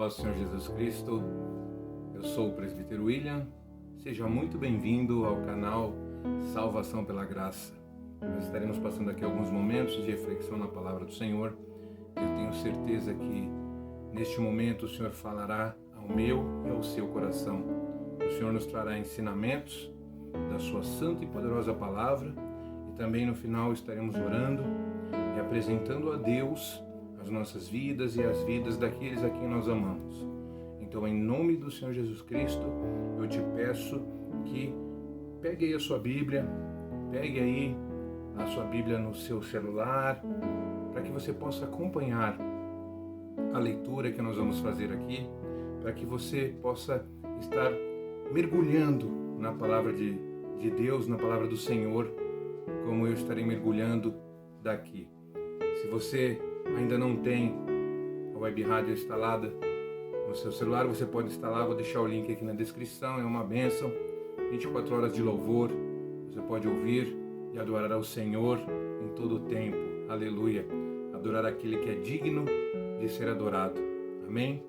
paz do Senhor Jesus Cristo, eu sou o presbítero William, seja muito bem-vindo ao canal Salvação pela Graça. Nós estaremos passando aqui alguns momentos de reflexão na Palavra do Senhor. Eu tenho certeza que neste momento o Senhor falará ao meu e ao seu coração. O Senhor nos trará ensinamentos da sua santa e poderosa Palavra e também no final estaremos orando e apresentando a Deus as nossas vidas e as vidas daqueles a quem nós amamos. Então, em nome do Senhor Jesus Cristo, eu te peço que pegue aí a sua Bíblia, pegue aí a sua Bíblia no seu celular, para que você possa acompanhar a leitura que nós vamos fazer aqui, para que você possa estar mergulhando na palavra de Deus, na palavra do Senhor, como eu estarei mergulhando daqui. Se você ainda não tem a web rádio instalada no seu celular, você pode instalar, vou deixar o link aqui na descrição, é uma bênção, 24 horas de louvor, você pode ouvir e adorar ao Senhor em todo o tempo, aleluia, adorar aquele que é digno de ser adorado, amém?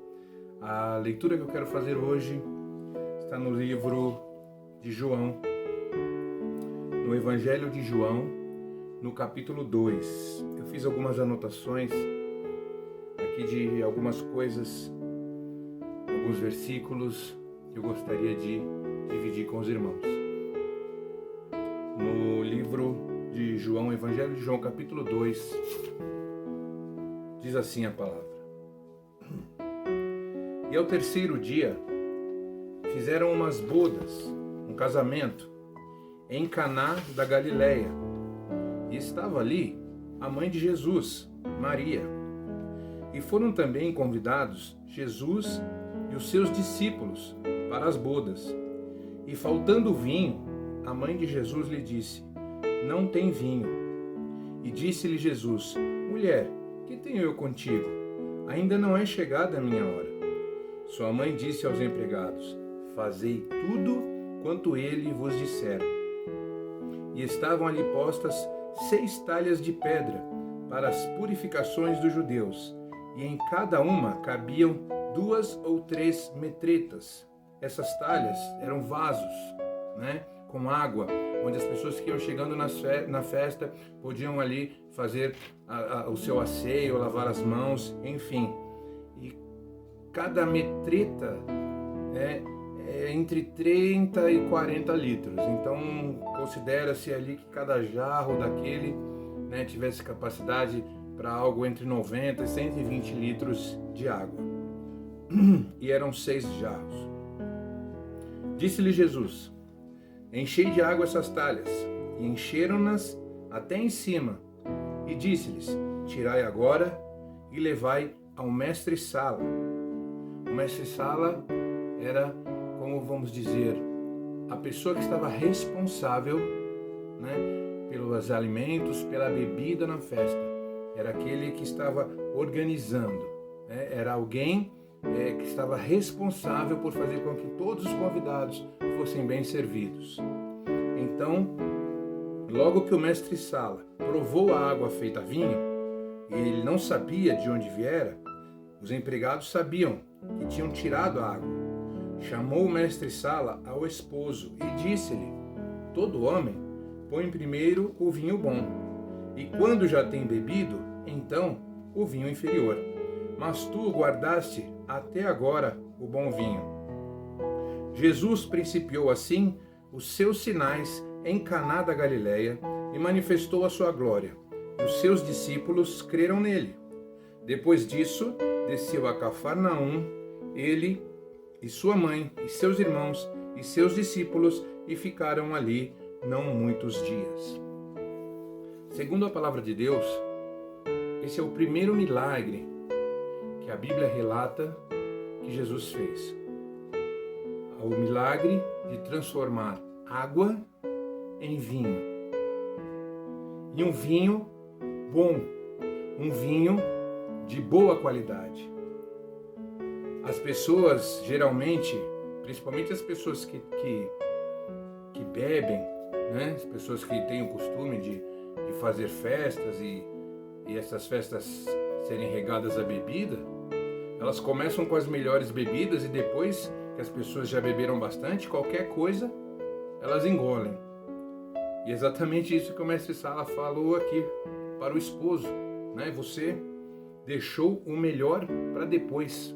A leitura que eu quero fazer hoje está no livro de João, no Evangelho de João, no capítulo 2. Eu fiz algumas anotações aqui de algumas coisas, alguns versículos que eu gostaria de dividir com os irmãos. No livro de João, Evangelho de João, capítulo 2, diz assim a palavra: E ao terceiro dia fizeram umas bodas, um casamento, em Caná da Galileia. E estava ali a mãe de Jesus, Maria. E foram também convidados Jesus e os seus discípulos para as bodas. E faltando vinho, a mãe de Jesus lhe disse: Não tem vinho. E disse-lhe Jesus: Mulher, que tenho eu contigo? Ainda não é chegada a minha hora. Sua mãe disse aos empregados: Fazei tudo quanto ele vos disser. E estavam ali postas 6 talhas de pedra para as purificações dos judeus, e em cada uma cabiam 2 ou 3 metretas. Essas talhas eram vasos, com água, onde as pessoas que iam chegando na festa podiam ali fazer o seu asseio, lavar as mãos, enfim. E cada metreta é entre 30 e 40 litros. Então, considera-se ali que cada jarro daquele tivesse capacidade para algo entre 90 e 120 litros de água. E eram 6 jarros. Disse-lhe Jesus: Enchei de água essas talhas. E encheram-nas até em cima. E disse-lhes: Tirai agora e levai ao mestre-sala. O mestre-sala era, como vamos dizer, a pessoa que estava responsável pelos alimentos, pela bebida na festa. Era aquele que estava organizando, era alguém que estava responsável por fazer com que todos os convidados fossem bem servidos. Então, logo que o mestre-sala provou a água feita vinho, e ele não sabia de onde viera, os empregados sabiam que tinham tirado a água. Chamou o mestre-sala ao esposo e disse-lhe: Todo homem põe primeiro o vinho bom, e quando já tem bebido, então o vinho inferior. Mas tu guardaste até agora o bom vinho. Jesus principiou assim os seus sinais em Caná da Galileia e manifestou a sua glória, e os seus discípulos creram nele. Depois disso, desceu a Cafarnaum, ele e sua mãe, e seus irmãos, e seus discípulos, e ficaram ali não muitos dias. Segundo a palavra de Deus, esse é o primeiro milagre que a Bíblia relata que Jesus fez. O milagre de transformar água em vinho. E um vinho bom, um vinho de boa qualidade. As pessoas, geralmente, principalmente as pessoas que bebem, as pessoas que têm o costume de fazer festas e essas festas serem regadas à bebida, Elas começam com as melhores bebidas e depois que as pessoas já beberam bastante, qualquer coisa elas engolem. E é exatamente isso que o mestre Sala falou aqui para o esposo, né? Você deixou o melhor para depois,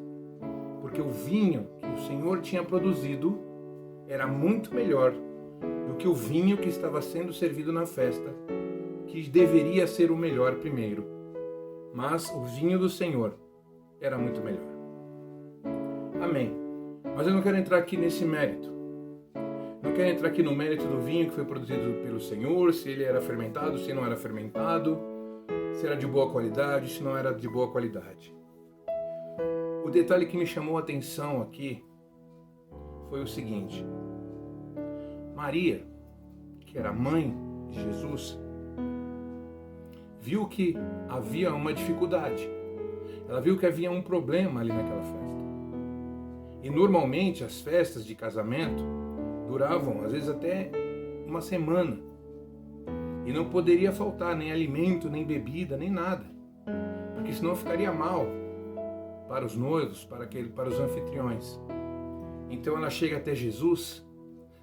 porque o vinho que o Senhor tinha produzido era muito melhor do que o vinho que estava sendo servido na festa, que deveria ser o melhor primeiro. Mas o vinho do Senhor era muito melhor. Amém. Mas eu não quero entrar aqui nesse mérito. Não quero entrar aqui no mérito do vinho que foi produzido pelo Senhor, se ele era fermentado, se não era fermentado, se era de boa qualidade, se não era de boa qualidade. O detalhe que me chamou a atenção aqui foi o seguinte: Maria, que era mãe de Jesus, viu que havia uma dificuldade. Ela viu que havia um problema ali naquela festa. E normalmente as festas de casamento duravam às vezes até uma semana. E não poderia faltar nem alimento, nem bebida, nem nada. Porque senão ficaria mal para os noivos, para os anfitriões. Então ela chega até Jesus,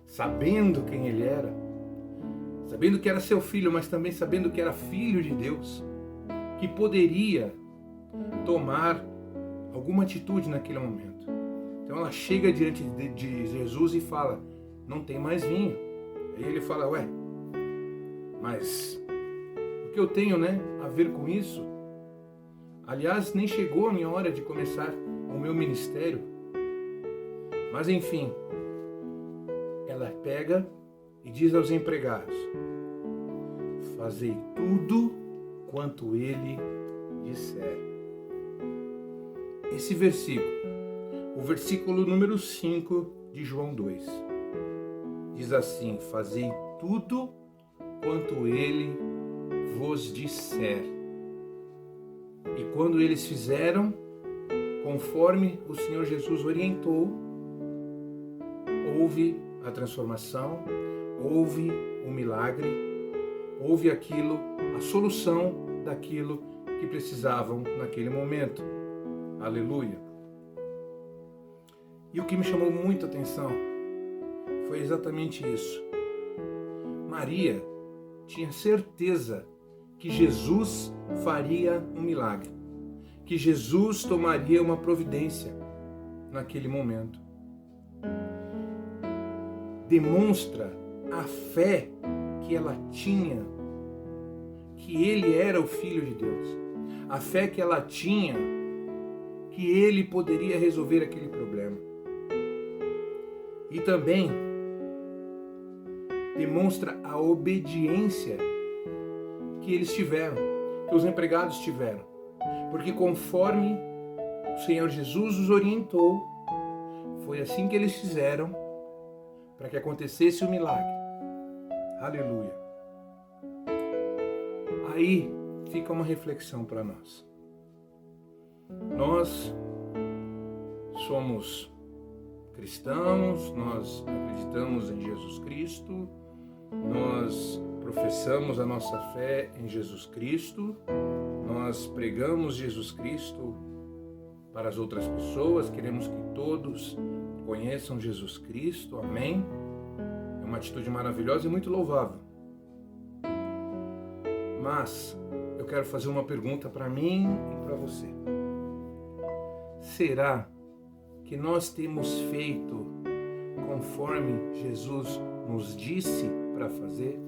sabendo quem ele era, sabendo que era seu filho, mas também sabendo que era filho de Deus, que poderia tomar alguma atitude naquele momento. Então ela chega diante de Jesus e fala: não tem mais vinho. Aí ele fala: ué, mas o que eu tenho, a ver com isso? Aliás, nem chegou a minha hora de começar o meu ministério. Mas enfim, ela pega e diz aos empregados: fazei tudo quanto ele disser. Esse versículo, o versículo número 5 de João 2, diz assim: fazei tudo quanto ele vos disser. E quando eles fizeram, conforme o Senhor Jesus orientou, houve a transformação, houve o milagre, houve aquilo, a solução daquilo que precisavam naquele momento. Aleluia! E o que me chamou muito a atenção foi exatamente isso. Maria tinha certeza que Jesus faria um milagre, que Jesus tomaria uma providência naquele momento. Demonstra a fé que ela tinha, que ele era o Filho de Deus, a fé que ela tinha, que ele poderia resolver aquele problema. E também demonstra a obediência que eles tiveram, que os empregados tiveram. Porque conforme o Senhor Jesus os orientou, foi assim que eles fizeram para que acontecesse o milagre. Aleluia! Aí fica uma reflexão para nós. Nós somos cristãos, nós acreditamos em Jesus Cristo, nós professamos a nossa fé em Jesus Cristo, nós pregamos Jesus Cristo para as outras pessoas, queremos que todos conheçam Jesus Cristo, amém? É uma atitude maravilhosa e muito louvável. Mas eu quero fazer uma pergunta para mim e para você. Será que nós temos feito conforme Jesus nos disse para fazer?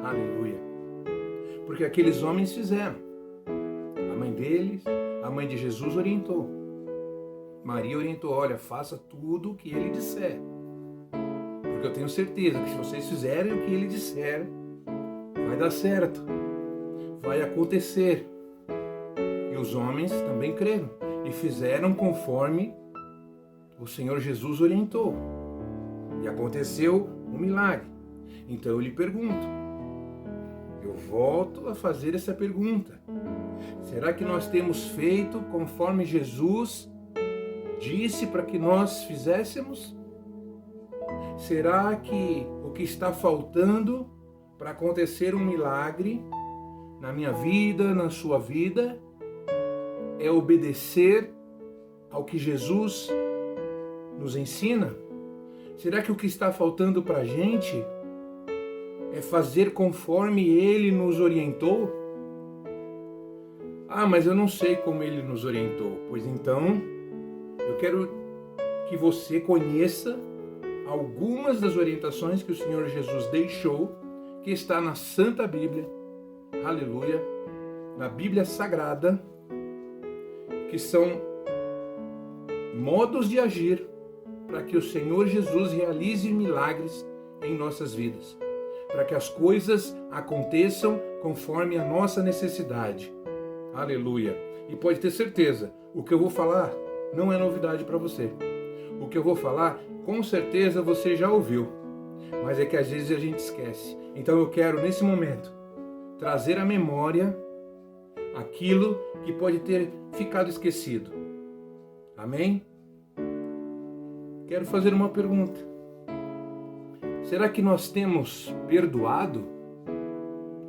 Aleluia! Porque aqueles homens fizeram. A mãe deles, a mãe de Jesus orientou. Maria orientou: olha, faça tudo o que ele disser. Porque eu tenho certeza que se vocês fizerem o que ele disser, vai dar certo. Vai acontecer. E os homens também creram e fizeram conforme o Senhor Jesus orientou. E aconteceu um milagre. Então eu lhe pergunto, eu volto a fazer essa pergunta: será que nós temos feito conforme Jesus disse para que nós fizéssemos? Será que o que está faltando para acontecer um milagre na minha vida, na sua vida, é obedecer ao que Jesus nos ensina? Será que o que está faltando para a gente é fazer conforme Ele nos orientou? Ah, mas eu não sei como Ele nos orientou. Pois então, eu quero que você conheça algumas das orientações que o Senhor Jesus deixou, que está na Santa Bíblia, aleluia, na Bíblia Sagrada, que são modos de agir para que o Senhor Jesus realize milagres em nossas vidas, para que as coisas aconteçam conforme a nossa necessidade. Aleluia. E pode ter certeza, o que eu vou falar não é novidade para você. O que eu vou falar, com certeza você já ouviu, mas é que às vezes a gente esquece. Então eu quero, nesse momento, trazer à memória aquilo que pode ter ficado esquecido. Amém? Quero fazer uma pergunta. Será que nós temos perdoado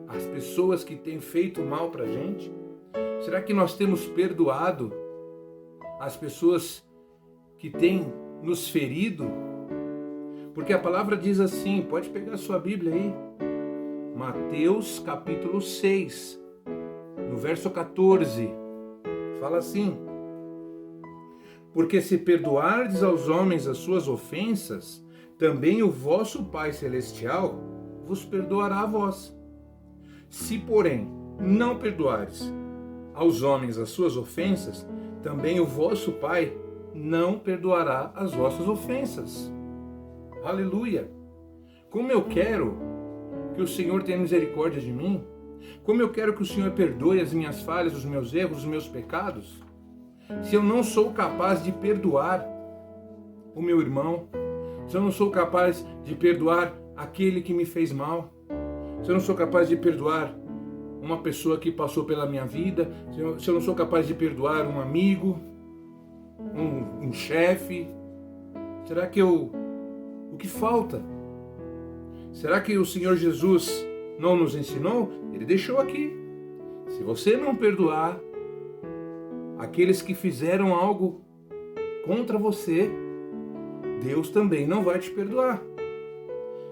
as pessoas que têm feito mal para a gente? Será que nós temos perdoado as pessoas que têm nos ferido? Porque a palavra diz assim, pode pegar a sua Bíblia aí, Mateus capítulo 6, no verso 14, fala assim: porque se perdoardes aos homens as suas ofensas, também o vosso Pai Celestial vos perdoará a vós. Se, porém, não perdoares aos homens as suas ofensas, também o vosso Pai não perdoará as vossas ofensas. Aleluia! Como eu quero que o Senhor tenha misericórdia de mim, como eu quero que o Senhor perdoe as minhas falhas, os meus erros, os meus pecados, se eu não sou capaz de perdoar o meu irmão, se eu não sou capaz de perdoar aquele que me fez mal, se eu não sou capaz de perdoar uma pessoa que passou pela minha vida, se eu não sou capaz de perdoar um amigo, um chefe, será que o que falta? Será que o Senhor Jesus não nos ensinou? Ele deixou aqui. Se você não perdoar aqueles que fizeram algo contra você, Deus também não vai te perdoar.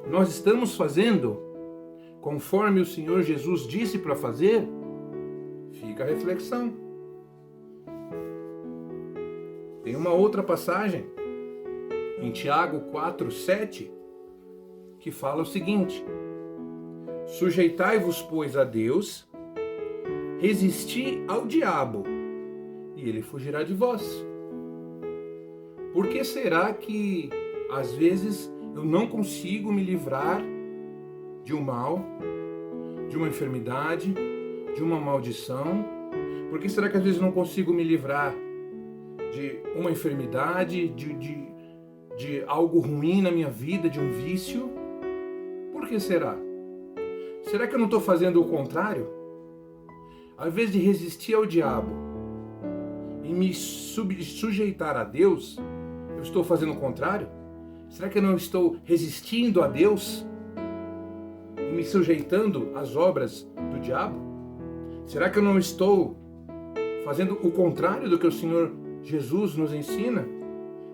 Nós estamos fazendo conforme o Senhor Jesus disse para fazer? Fica a reflexão. Tem uma outra passagem em Tiago 4:7 que fala o seguinte: sujeitai-vos, pois, a Deus, resisti ao diabo, e ele fugirá de vós. Por que será que, às vezes, eu não consigo me livrar de um mal, de uma enfermidade, de uma maldição? Por que será que, às vezes, eu não consigo me livrar de uma enfermidade, de algo ruim na minha vida, de um vício? Por que será? Será que eu não estou fazendo o contrário? Ao invés de resistir ao diabo e me sujeitar a Deus, eu estou fazendo o contrário? Será que eu não estou resistindo a Deus e me sujeitando às obras do diabo? Será que eu não estou fazendo o contrário do que o Senhor Jesus nos ensina?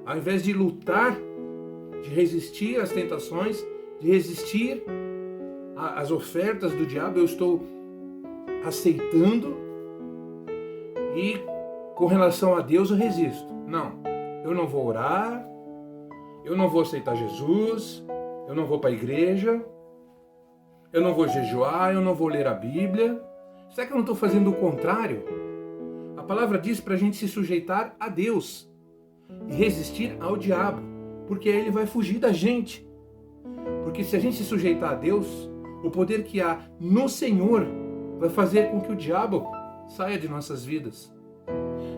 Ao invés de lutar, de resistir às tentações, de resistir às ofertas do diabo, eu estou aceitando e com relação a Deus eu resisto. Não, eu não vou orar, eu não vou aceitar Jesus, eu não vou para a igreja, eu não vou jejuar, eu não vou ler a Bíblia. Será que eu não estou fazendo o contrário? A palavra diz para a gente se sujeitar a Deus e resistir ao diabo, porque aí ele vai fugir da gente. Porque se a gente se sujeitar a Deus, o poder que há no Senhor vai fazer com que o diabo saia de nossas vidas.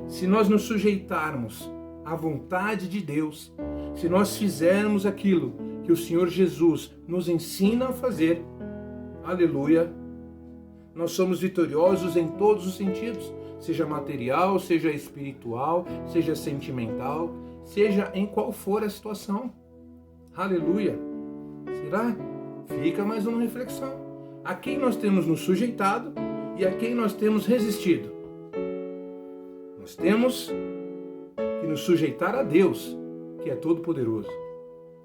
Se nós nos sujeitarmos à vontade de Deus, se nós fizermos aquilo que o Senhor Jesus nos ensina a fazer, aleluia, nós somos vitoriosos em todos os sentidos, seja material, seja espiritual, seja sentimental, seja em qual for a situação. Aleluia. Será? Fica mais uma reflexão. A quem nós temos nos sujeitado e a quem nós temos resistido? Nós temos que nos sujeitar a Deus, que é todo-poderoso,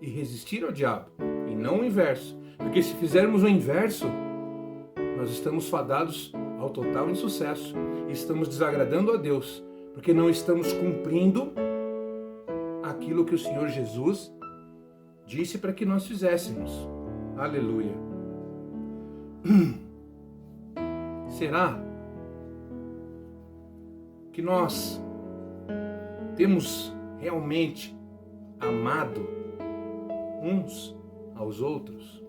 e resistir ao diabo, e não o inverso. Porque se fizermos o inverso, nós estamos fadados ao total insucesso. E estamos desagradando a Deus, porque não estamos cumprindo aquilo que o Senhor Jesus disse para que nós fizéssemos. Aleluia. Será que nós temos realmente amado uns aos outros?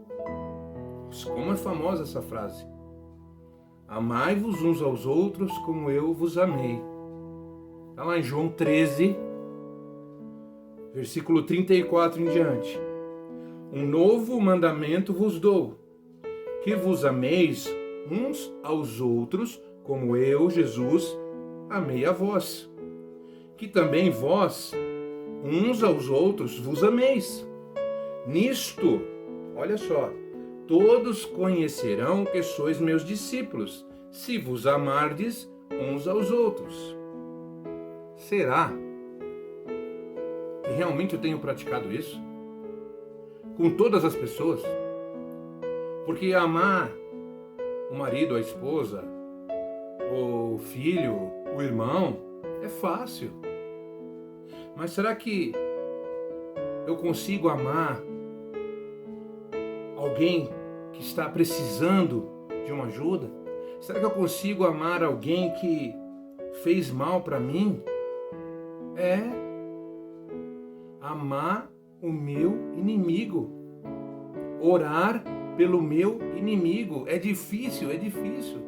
Como é famosa essa frase. Amai-vos uns aos outros como eu vos amei. Está lá em João 13, versículo 34 em diante. Um novo mandamento vos dou, que vos ameis uns aos outros como eu, Jesus, amei a vós. Que também vós, uns aos outros, vos ameis. Nisto, olha só, todos conhecerão que sois meus discípulos, se vos amardes uns aos outros. Será que realmente eu tenho praticado isso? Com todas as pessoas? Porque amar o marido, a esposa, o filho, o irmão, é fácil. Mas será que eu consigo amar alguém que está precisando de uma ajuda? Será que eu consigo amar alguém que fez mal para mim? É amar o meu inimigo, orar pelo meu inimigo. É difícil, é difícil.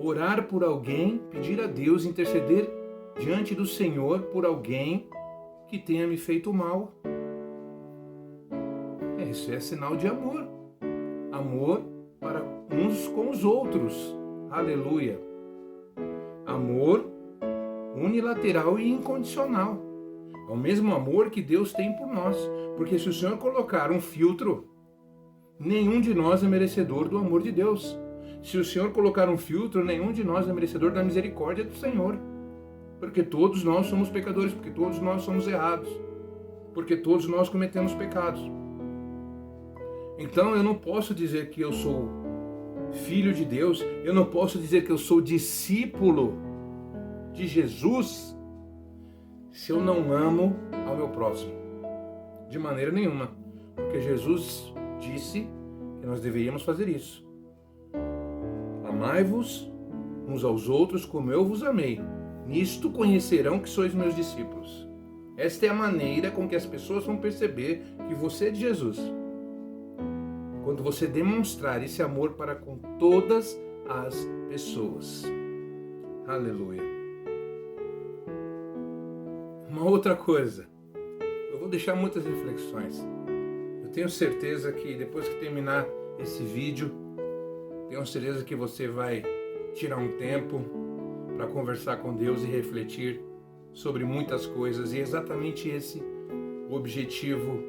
Orar por alguém, pedir a Deus, interceder diante do Senhor por alguém que tenha me feito mal. Isso é sinal de amor. Amor para uns com os outros. Aleluia. Amor unilateral e incondicional. É o mesmo amor que Deus tem por nós. Porque se o Senhor colocar um filtro, nenhum de nós é merecedor do amor de Deus. Se o Senhor colocar um filtro, nenhum de nós é merecedor da misericórdia do Senhor. Porque todos nós somos pecadores, porque todos nós somos errados. Porque todos nós cometemos pecados. Então eu não posso dizer que eu sou filho de Deus, eu não posso dizer que eu sou discípulo de Jesus se eu não amo ao meu próximo. De maneira nenhuma. Porque Jesus disse que nós deveríamos fazer isso. Amai-vos uns aos outros como eu vos amei. Nisto conhecerão que sois meus discípulos. Esta é a maneira com que as pessoas vão perceber que você é de Jesus. Quando você demonstrar esse amor para com todas as pessoas. Aleluia. Uma outra coisa. Eu vou deixar muitas reflexões. Eu tenho certeza que depois que terminar esse vídeo, tenho certeza que você vai tirar um tempo para conversar com Deus e refletir sobre muitas coisas. E é exatamente esse o objetivo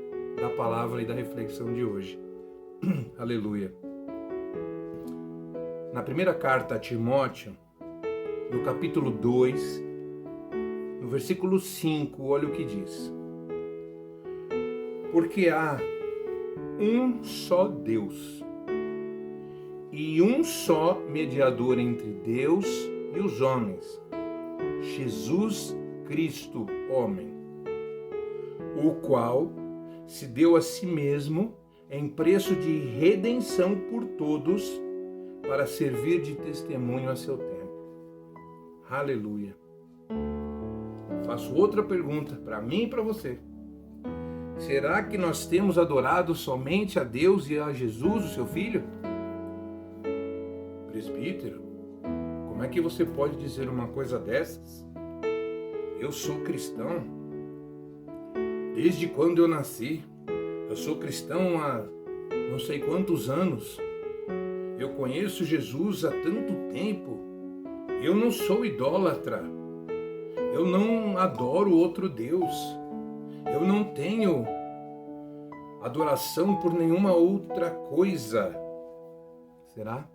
da palavra e da reflexão de hoje. Aleluia. Na primeira carta a Timóteo, no capítulo 2, no versículo 5, olha o que diz. Porque há um só Deus e um só mediador entre Deus e os homens, Jesus Cristo, homem, o qual se deu a si mesmo em preço de redenção por todos, para servir de testemunho a seu tempo. Aleluia. Faço outra pergunta para mim e para você. Será que nós temos adorado somente a Deus e a Jesus, o seu Filho? Presbítero, como é que você pode dizer uma coisa dessas? Eu sou cristão desde quando eu nasci. Eu sou cristão há não sei quantos anos. Eu conheço Jesus há tanto tempo. Eu não sou idólatra. Eu não adoro outro Deus. Eu não tenho adoração por nenhuma outra coisa. Será?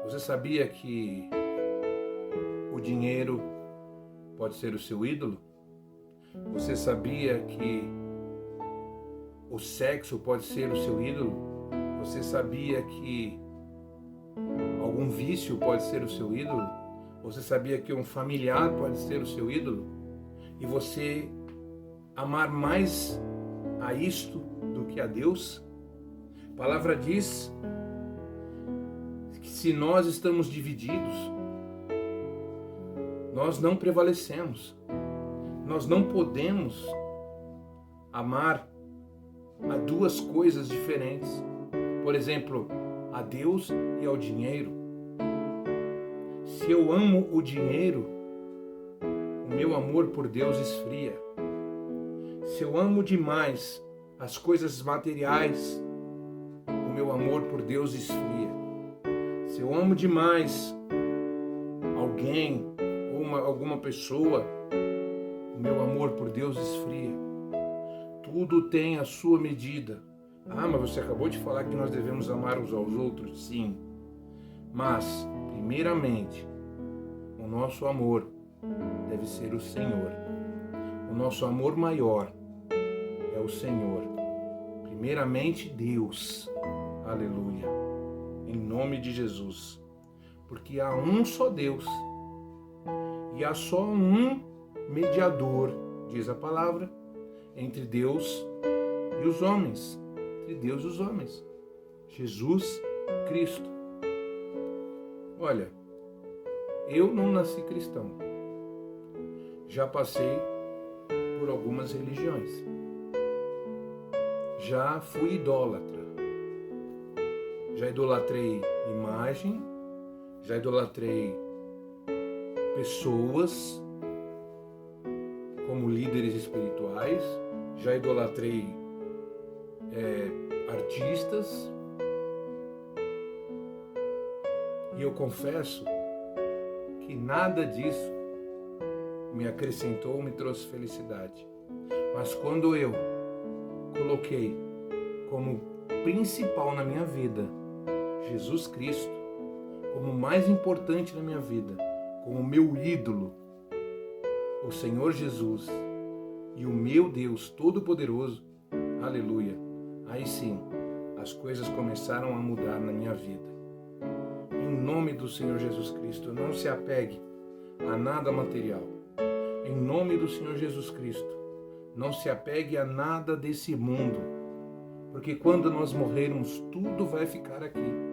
Você sabia que o dinheiro pode ser o seu ídolo? Você sabia que o sexo pode ser o seu ídolo? Você sabia que algum vício pode ser o seu ídolo? Você sabia que um familiar pode ser o seu ídolo? E você amar mais a isto do que a Deus? A palavra diz que se nós estamos divididos, nós não prevalecemos. Nós não podemos amar a duas coisas diferentes. Por exemplo, a Deus e ao dinheiro. Se eu amo o dinheiro, o meu amor por Deus esfria. Se eu amo demais as coisas materiais, o meu amor por Deus esfria. Se eu amo demais alguém ou alguma pessoa, o meu amor por Deus esfria. Tudo tem a sua medida. Mas você acabou de falar que nós devemos amar uns aos outros? Sim. Mas, primeiramente, o nosso amor deve ser o Senhor. O nosso amor maior é o Senhor. Primeiramente, Deus. Aleluia. Em nome de Jesus. Porque há um só Deus. E há só um mediador, diz a palavra, entre Deus e os homens. Entre Deus e os homens. Jesus Cristo. Olha, eu não nasci cristão. Já passei por algumas religiões. Já fui idólatra. Já idolatrei imagem, já idolatrei pessoas como líderes espirituais, já idolatrei artistas. E eu confesso que nada disso me acrescentou, me trouxe felicidade. Mas quando eu coloquei como principal na minha vida Jesus Cristo, como mais importante na minha vida, como meu ídolo, o Senhor Jesus e o meu Deus Todo-Poderoso, aleluia, aí sim, as coisas começaram a mudar na minha vida. Em nome do Senhor Jesus Cristo, não se apegue a nada material. Em nome do Senhor Jesus Cristo, não se apegue a nada desse mundo, porque quando nós morrermos, tudo vai ficar aqui.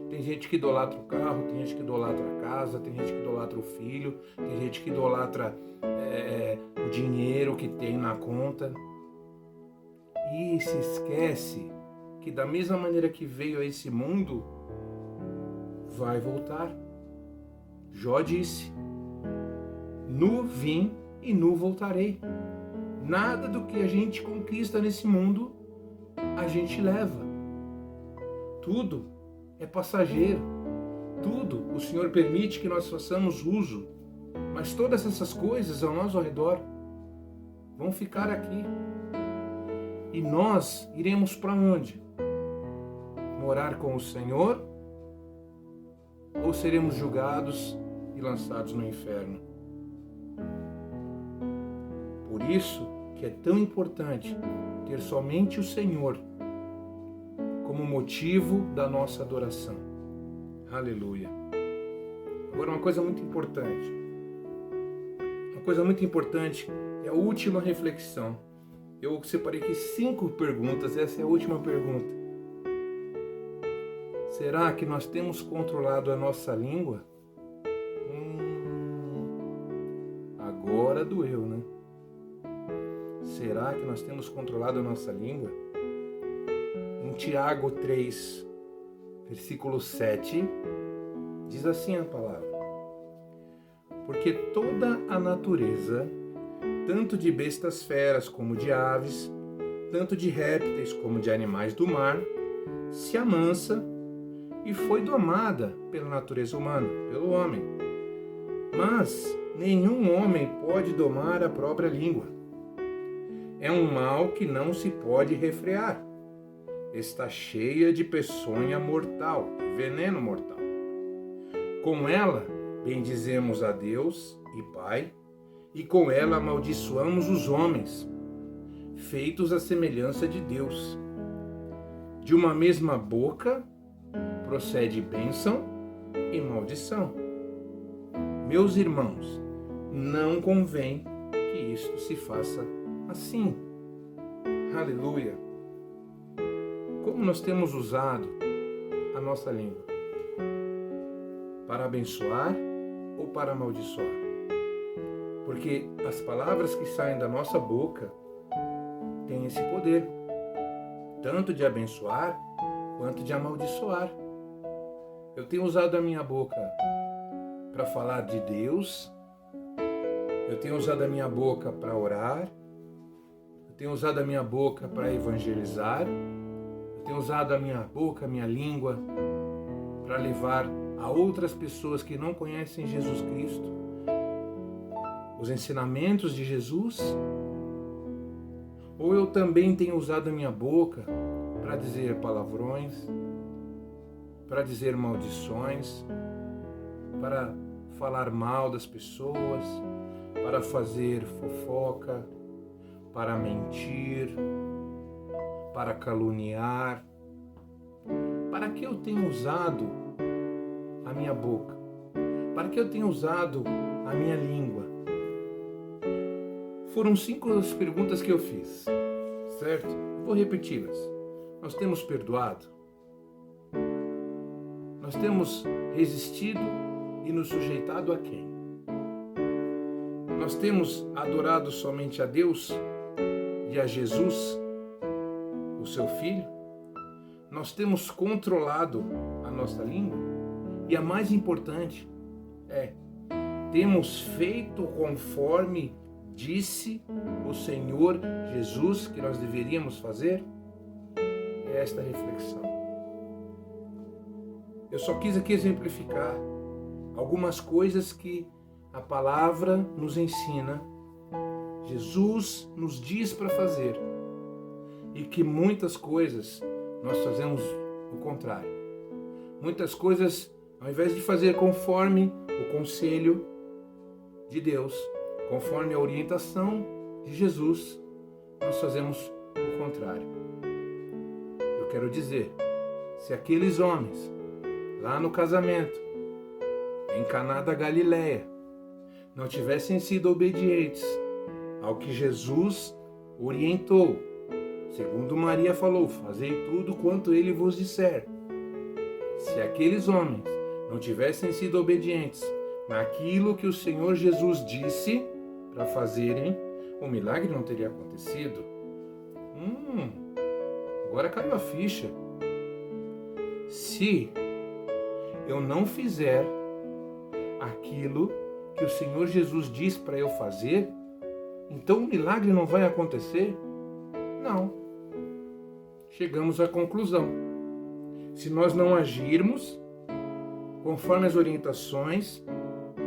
Tem gente que idolatra o carro, tem gente que idolatra a casa, tem gente que idolatra o filho, tem gente que idolatra o dinheiro que tem na conta. E se esquece que da mesma maneira que veio a esse mundo, vai voltar. Jó disse: nu vim e nu voltarei. Nada do que a gente conquista nesse mundo a gente leva. Tudo é passageiro. Tudo o Senhor permite que nós façamos uso. Mas todas essas coisas ao nosso redor vão ficar aqui. E nós iremos para onde? Morar com o Senhor? Ou seremos julgados e lançados no inferno? Por isso que é tão importante ter somente o Senhor como motivo da nossa adoração. Aleluia. Agora uma coisa muito importante. Uma coisa muito importante é a última reflexão. Eu separei aqui 5 perguntas, essa é a última pergunta. Será que nós temos controlado a nossa língua? Agora doeu, né? Será que nós temos controlado a nossa língua? Em Tiago 3, versículo 7, diz assim a palavra: porque toda a natureza, tanto de bestas feras como de aves, tanto de répteis como de animais do mar, se amansa e foi domada pela natureza humana, pelo homem. Mas nenhum homem pode domar a própria língua. É um mal que não se pode refrear. Está cheia de peçonha mortal, veneno mortal. Com ela, bendizemos a Deus e Pai, e com ela amaldiçoamos os homens, feitos à semelhança de Deus. De uma mesma boca procede bênção e maldição. Meus irmãos, não convém que isto se faça assim. Aleluia! Como nós temos usado a nossa língua? Para abençoar ou para amaldiçoar? Porque as palavras que saem da nossa boca têm esse poder, tanto de abençoar quanto de amaldiçoar. Eu tenho usado a minha boca para falar de Deus, eu tenho usado a minha boca para orar, eu tenho usado a minha boca para evangelizar, eu tenho usado a minha boca, a minha língua, para levar a outras pessoas que não conhecem Jesus Cristo os ensinamentos de Jesus. Ou eu também tenho usado a minha boca para dizer palavrões, para dizer maldições, para falar mal das pessoas, para fazer fofoca, para mentir, para caluniar. Para que eu tenho usado a minha boca? Para que eu tenho usado a minha língua? Foram 5 as perguntas que eu fiz, certo? Vou repeti-las. Nós temos perdoado? Nós temos resistido e nos sujeitado a quem? Nós temos adorado somente a Deus e a Jesus, o seu Filho? Nós temos controlado a nossa língua? E a mais importante temos feito conforme disse o Senhor Jesus que nós deveríamos fazer? É esta reflexão. Eu só quis aqui exemplificar algumas coisas que a palavra nos ensina, Jesus nos diz para fazer, e que muitas coisas nós fazemos o contrário. Muitas coisas, ao invés de fazer conforme o conselho de Deus, conforme a orientação de Jesus, nós fazemos o contrário. Eu quero dizer, se aqueles homens, lá no casamento, em Caná da Galileia, não tivessem sido obedientes ao que Jesus orientou, segundo Maria falou, fazei tudo quanto ele vos disser. Se aqueles homens não tivessem sido obedientes naquilo que o Senhor Jesus disse para fazerem, o milagre não teria acontecido. Agora caiu a ficha. Se eu não fizer aquilo que o Senhor Jesus diz para eu fazer, então o milagre não vai acontecer? Não. Chegamos à conclusão. Se nós não agirmos conforme as orientações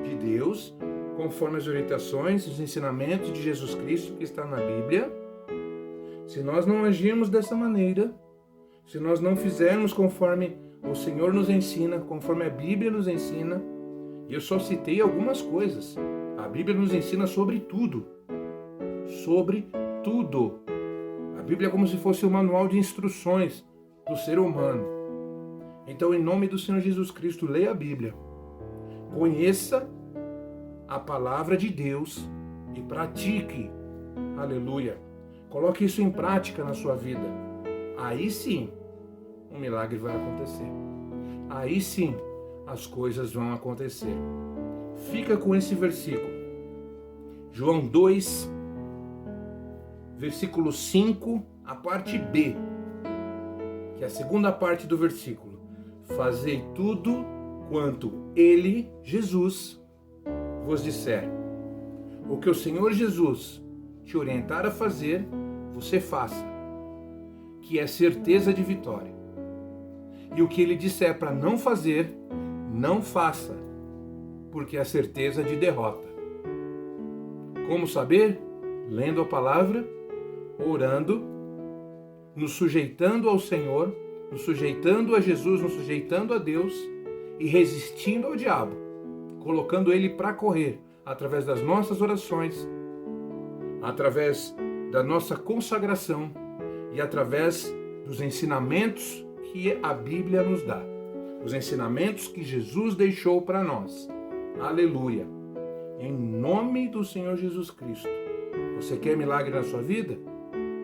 de Deus, conforme as orientações, os ensinamentos de Jesus Cristo que está na Bíblia, se nós não agirmos dessa maneira, se nós não fizermos conforme o Senhor nos ensina, conforme a Bíblia nos ensina, e eu só citei algumas coisas, a Bíblia nos ensina sobre tudo, sobre tudo. A Bíblia é como se fosse o manual de instruções do ser humano. Então, em nome do Senhor Jesus Cristo, leia a Bíblia, conheça a palavra de Deus e pratique. Aleluia. Coloque isso em prática na sua vida. Aí sim, um milagre vai acontecer. Aí sim, as coisas vão acontecer. Fica com esse versículo. João 2, versículo 5, a parte B, que é a segunda parte do versículo. Fazei tudo quanto ele, Jesus, vos disser. O que o Senhor Jesus te orientar a fazer, você faça, que é certeza de vitória. E o que ele disser para não fazer, não faça, porque é certeza de derrota. Como saber? Lendo a palavra, orando, nos sujeitando ao Senhor, nos sujeitando a Jesus, nos sujeitando a Deus e resistindo ao diabo, colocando ele para correr através das nossas orações, através da nossa consagração e através dos ensinamentos que a Bíblia nos dá, os ensinamentos que Jesus deixou para nós. Aleluia! Em nome do Senhor Jesus Cristo. Você quer milagre na sua vida?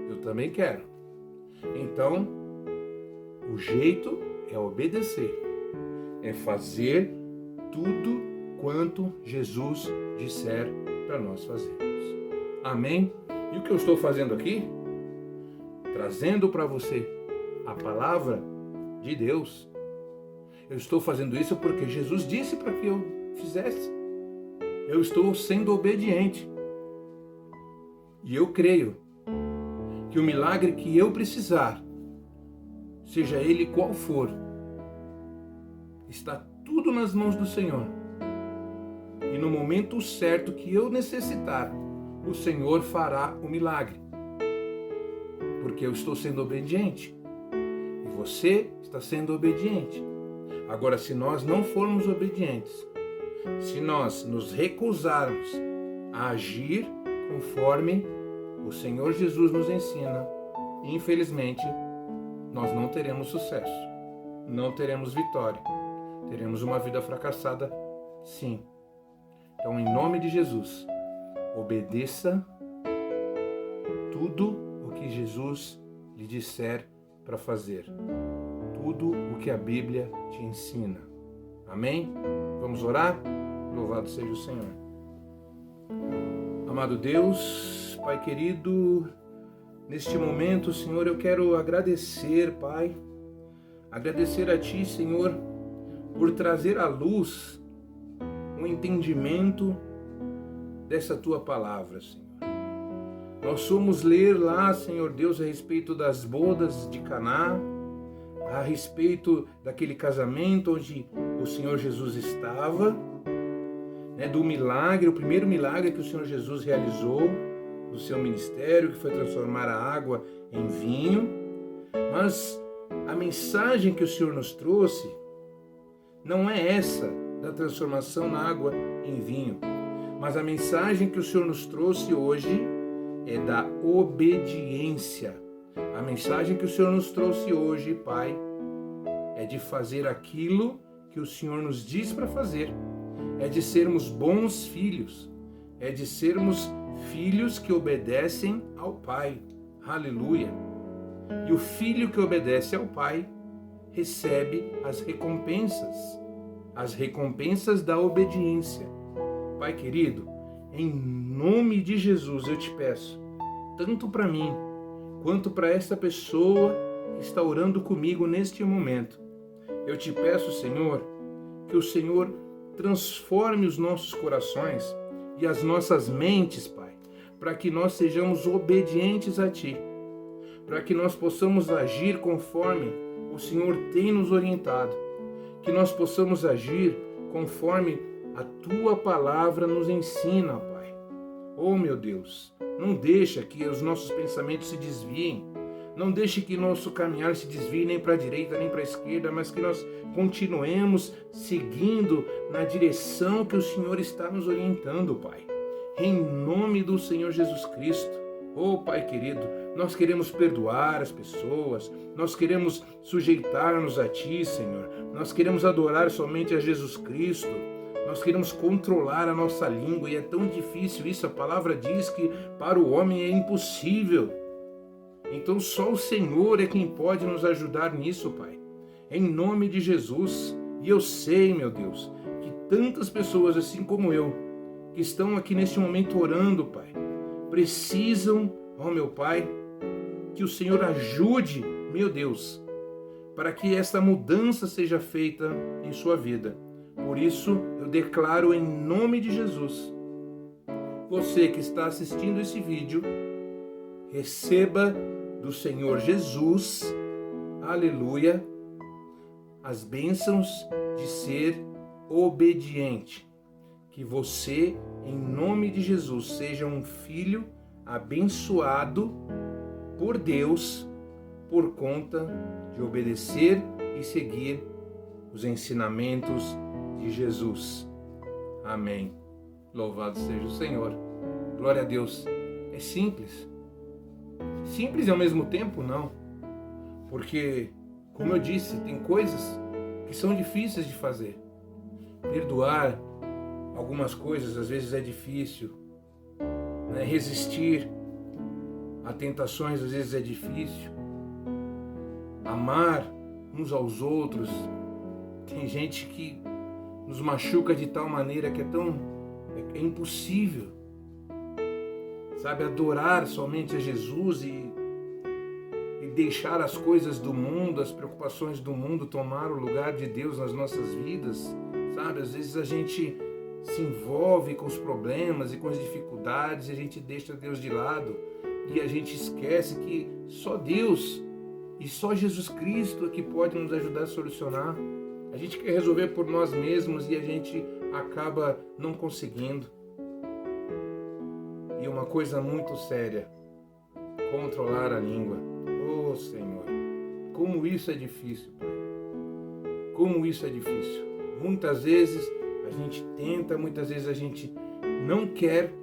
Eu também quero. Então, o jeito é obedecer, é fazer tudo quanto Jesus disser para nós fazermos. Amém? E o que eu estou fazendo aqui? Trazendo para você a palavra de Deus. Eu estou fazendo isso porque Jesus disse para que eu fizesse. Eu estou sendo obediente. E eu creio que o milagre que eu precisar, seja ele qual for, está tudo nas mãos do Senhor. E no momento certo que eu necessitar, o Senhor fará o milagre. Porque eu estou sendo obediente. E você está sendo obediente. Agora, se nós não formos obedientes, se nós nos recusarmos a agir conforme o Senhor Jesus nos ensina, infelizmente, nós não teremos sucesso, não teremos vitória, teremos uma vida fracassada, sim. Então, em nome de Jesus, obedeça tudo o que Jesus lhe disser para fazer, tudo o que a Bíblia te ensina. Amém? Vamos orar? Louvado seja o Senhor. Amado Deus, Pai querido, neste momento, Senhor, eu quero agradecer, Pai, agradecer a Ti, Senhor, por trazer à luz um entendimento dessa Tua palavra, Senhor. Nós fomos ler lá, Senhor Deus, a respeito das bodas de Caná, a respeito daquele casamento onde o Senhor Jesus estava, né, do milagre, o primeiro milagre que o Senhor Jesus realizou no seu ministério, que foi transformar a água em vinho. Mas a mensagem que o Senhor nos trouxe não é essa da transformação na água em vinho, mas a mensagem que o Senhor nos trouxe hoje é da obediência. A mensagem que o Senhor nos trouxe hoje, Pai, é de fazer aquilo que o Senhor nos diz para fazer. É de sermos bons filhos. É de sermos filhos que obedecem ao Pai. Aleluia! E o filho que obedece ao Pai recebe as recompensas da obediência. Pai querido, em nome de Jesus eu te peço, tanto para mim, quanto para essa pessoa que está orando comigo neste momento, eu te peço, Senhor, que o Senhor transforme os nossos corações e as nossas mentes, Pai, para que nós sejamos obedientes a Ti, para que nós possamos agir conforme o Senhor tem nos orientado, que nós possamos agir conforme a Tua palavra nos ensina, Pai. Oh, meu Deus, não deixa que os nossos pensamentos se desviem, não deixe que nosso caminhar se desvie nem para a direita nem para a esquerda, mas que nós continuemos seguindo na direção que o Senhor está nos orientando, Pai. Em nome do Senhor Jesus Cristo. Oh, Pai querido, nós queremos perdoar as pessoas, nós queremos sujeitar-nos a Ti, Senhor. Nós queremos adorar somente a Jesus Cristo. Nós queremos controlar a nossa língua e é tão difícil isso. A palavra diz que para o homem é impossível. Então só o Senhor é quem pode nos ajudar nisso, Pai. Em nome de Jesus. E eu sei, meu Deus, que tantas pessoas assim como eu, que estão aqui neste momento orando, Pai, precisam, ó meu Pai, que o Senhor ajude, meu Deus, para que esta mudança seja feita em sua vida. Por isso, eu declaro em nome de Jesus, você que está assistindo esse vídeo, receba do Senhor Jesus, aleluia, as bênçãos de ser obediente. Que você, em nome de Jesus, seja um filho abençoado por Deus por conta de obedecer e seguir os ensinamentos de Jesus. Amém. Louvado seja o Senhor. Glória a Deus. É simples. Simples e ao mesmo tempo não. Porque, como eu disse, tem coisas que são difíceis de fazer. Perdoar algumas coisas às vezes é difícil. Né? Resistir a tentações às vezes é difícil. Amar uns aos outros. Tem gente que nos machuca de tal maneira que é impossível. Sabe, adorar somente a Jesus e deixar as coisas do mundo, as preocupações do mundo tomar o lugar de Deus nas nossas vidas. Sabe, às vezes a gente se envolve com os problemas e com as dificuldades e a gente deixa Deus de lado e a gente esquece que só Deus e só Jesus Cristo é que pode nos ajudar a solucionar. A gente quer resolver por nós mesmos e a gente acaba não conseguindo. E uma coisa muito séria, controlar a língua. Oh, Senhor, como isso é difícil, Pai. Como isso é difícil. Muitas vezes a gente tenta, muitas vezes a gente não quer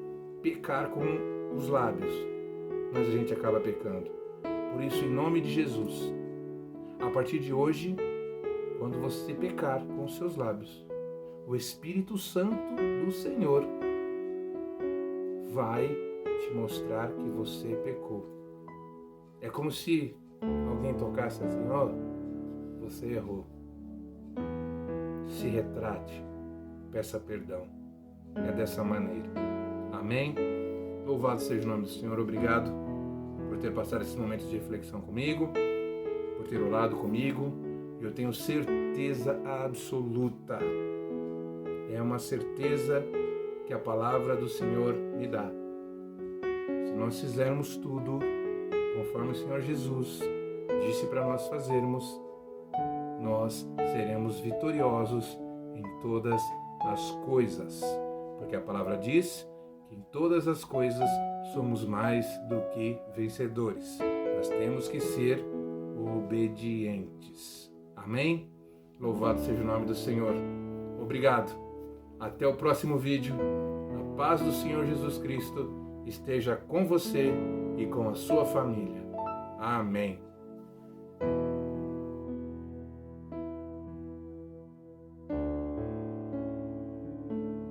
pecar com os lábios, mas a gente acaba pecando. Por isso, em nome de Jesus, a partir de hoje, quando você pecar com os seus lábios, o Espírito Santo do Senhor vai te mostrar que você pecou. É como se alguém tocasse assim, ó, você errou. Se retrate, peça perdão. É dessa maneira. Amém? Louvado seja o nome do Senhor. Obrigado por ter passado esses momentos de reflexão comigo, por ter orado comigo. Eu tenho certeza absoluta. É uma certeza que a palavra do Senhor me dá. Se nós fizermos tudo conforme o Senhor Jesus disse para nós fazermos, nós seremos vitoriosos em todas as coisas. Porque a palavra diz que em todas as coisas somos mais do que vencedores. Nós temos que ser obedientes. Amém? Louvado seja o nome do Senhor. Obrigado. Até o próximo vídeo. A paz do Senhor Jesus Cristo esteja com você e com a sua família. Amém.